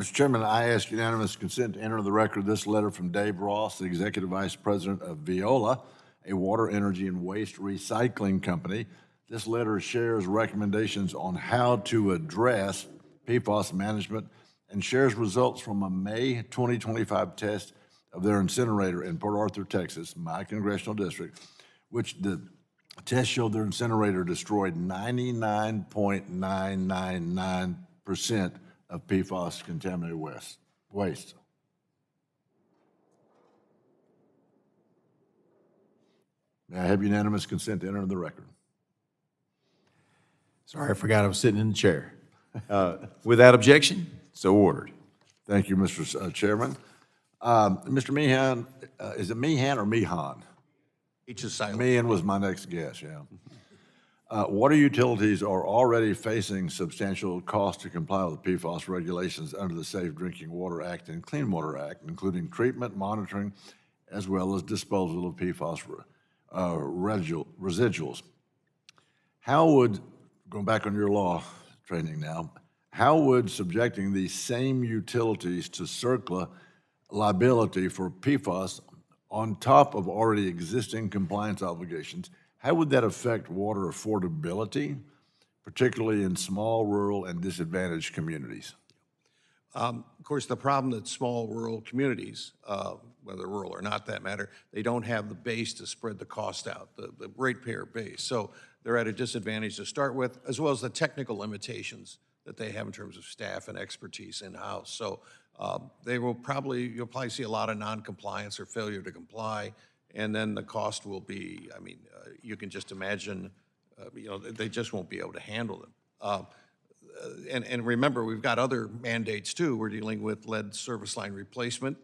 Mr. Chairman, I ask unanimous consent to enter the record this letter from Dave Ross, the Executive Vice President of Veola, a water, energy, and waste recycling company. This letter shares recommendations on how to address PFAS management and shares results from a May 2025 test of their incinerator in Port Arthur, Texas, my congressional district, which the test showed their incinerator destroyed 99.999% of PFAS contaminated waste. May I have unanimous consent to enter the record? Sorry, I forgot I was sitting in the chair. Without objection, so ordered. Thank you, Mr. Chairman. Mr. Meehan, is it Meehan or Meehan? H is silent. Meehan was my next guess, yeah. Water utilities are already facing substantial costs to comply with PFAS regulations under the Safe Drinking Water Act and Clean Water Act, including treatment, monitoring, as well as disposal of PFAS residuals. How would, going back on your law training now, how would subjecting these same utilities to CERCLA liability for PFAS on top of already existing compliance obligations, how would that affect water affordability, particularly in small, rural, and disadvantaged communities? Of course, the problem that small rural communities, whether rural or not that matter, they don't have the base to spread the cost out, the ratepayer base. So they're at a disadvantage to start with, as well as the technical limitations that they have in terms of staff and expertise in-house. So you'll probably see a lot of non-compliance or failure to comply, and then the cost will be, you can just imagine, they just won't be able to handle them. And remember, we've got other mandates too. We're dealing with lead service line replacement.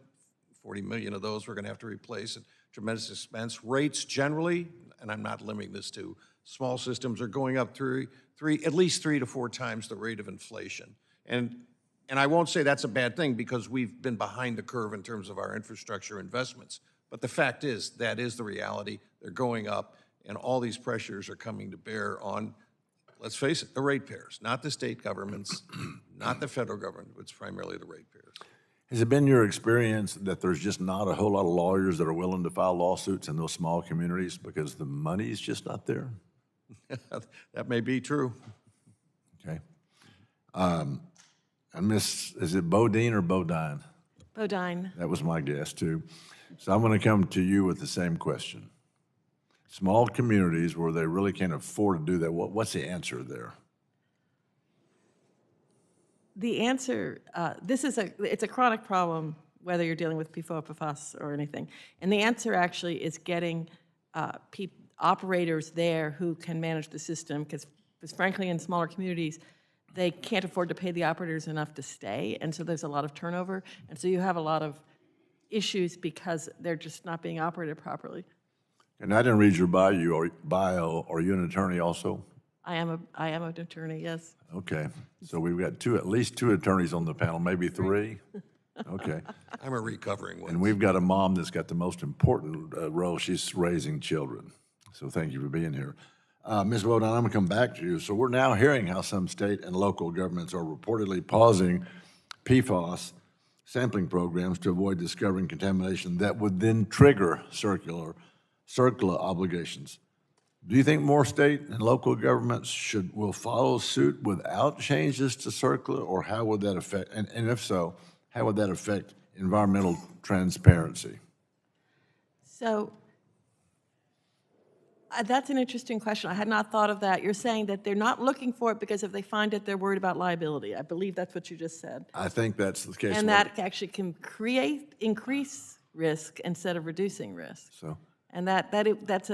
40 million of those we're gonna have to replace at tremendous expense. Rates generally, and I'm not limiting this to small systems, are going up at least 3 to 4 times the rate of inflation. And I won't say that's a bad thing because we've been behind the curve in terms of our infrastructure investments. But the fact is, that is the reality. They're going up, and all these pressures are coming to bear on, let's face it, the ratepayers, not the state governments, not the federal government, it's primarily the ratepayers. Has it been your experience that there's just not a whole lot of lawyers that are willing to file lawsuits in those small communities because the money's just not there? That may be true. Okay. And is it Bodine or Bodine? Bodine. That was my guess too. So I'm going to come to you with the same question. Small communities where they really can't afford to do that, what's the answer there? The answer, it's a chronic problem, whether you're dealing with PFOA, or anything. And the answer actually is getting operators there who can manage the system, because frankly, in smaller communities, they can't afford to pay the operators enough to stay, and so there's a lot of turnover, and so you have a lot of issues because they're just not being operated properly. And I didn't read your bio. Are you an attorney also? I am an attorney, yes. Okay, so we've got at least 2 attorneys on the panel, maybe 3. Okay. I'm a recovering one. And we've got a mom that's got the most important role. She's raising children. So thank you for being here. Ms. Wodan, I'm going to come back to you. So we're now hearing how some state and local governments are reportedly pausing PFAS sampling programs to avoid discovering contamination that would then trigger CERCLA obligations. Do you think more state and local governments will follow suit without changes to CERCLA, or how would that affect, and if so, how would that affect environmental transparency? So that's an interesting question. I had not thought of that. You're saying that they're not looking for it because if they find it, they're worried about liability. I believe that's what you just said. I think that's the case. And that actually can increase risk instead of reducing risk. So. And that's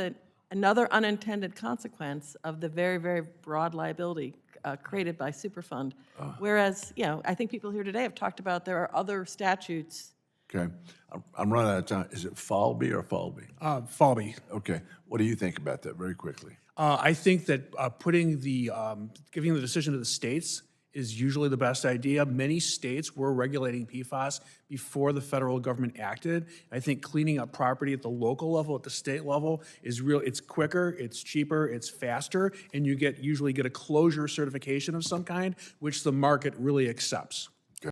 another unintended consequence of the very, very broad liability created by Superfund. Whereas, I think people here today have talked about there are other statutes. Okay. I'm running out of time. Is it Falby or Falby? Falby. Okay. What do you think about that very quickly? I think that giving the decision to the states is usually the best idea. Many states were regulating PFAS before the federal government acted. I think cleaning up property at the local level, at the state level, it's quicker, it's cheaper, it's faster, and you usually get a closure certification of some kind, which the market really accepts.